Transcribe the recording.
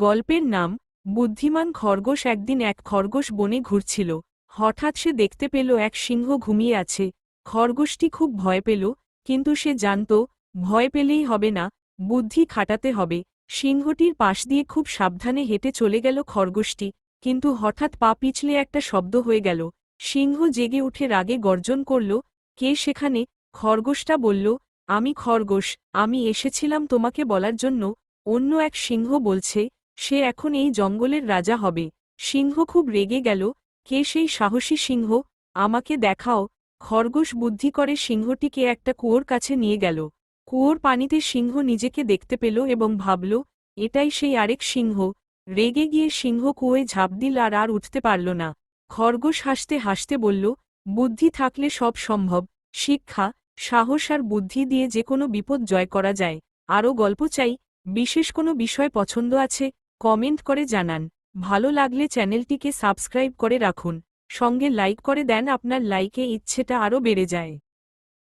গল্পের নাম বুদ্ধিমান খরগোশ। একদিন এক খরগোশ বনে ঘুরছিল। হঠাৎ সে দেখতে পেল এক সিংহ ঘুমিয়ে আছে। খরগোশটি খুব ভয় পেল, কিন্তু সে জানত ভয় পেলেই হবে না, বুদ্ধি খাটাতে হবে। সিংহটির পাশ দিয়ে খুব সাবধানে হেঁটে চলে গেল খরগোশটি, কিন্তু হঠাৎ পা পিছলে একটা শব্দ হয়ে গেল। সিংহ জেগে উঠে রাগে গর্জন করল, কে সেখানে? খরগোশটা বলল, আমি খরগোশ, আমি এসেছিলাম তোমাকে বলার জন্য। অন্য এক সিংহ বলছে সে এখন এই জঙ্গলের রাজা হবে। সিংহ খুব রেগে গেল, কে সেই সাহসী সিংহ? আমাকে দেখাও। খরগোশ বুদ্ধি করে সিংহটিকে একটা কুয়োর কাছে নিয়ে গেল। কুয়োর পানিতে সিংহ নিজেকে দেখতে পেল এবং ভাবল, এটাই সেই আরেক সিংহ। রেগে গিয়ে সিংহ কুয়োয় ঝাঁপ দিল আর আর উঠতে পারল না। খরগোশ হাসতে হাসতে বলল, বুদ্ধি থাকলে সব সম্ভব। শিক্ষা, সাহস আর বুদ্ধি দিয়ে যে কোনো বিপদ জয় করা যায়। আরও গল্প চাই? বিশেষ কোনো বিষয় পছন্দ আছে? কমেন্ট করে জানান। ভালো লাগলে চ্যানেলটিকে সাবস্ক্রাইব করে রাখুন, সঙ্গে লাইক করে দেন, আপনার লাইকে ইচ্ছেটা আরও বেড়ে যায়।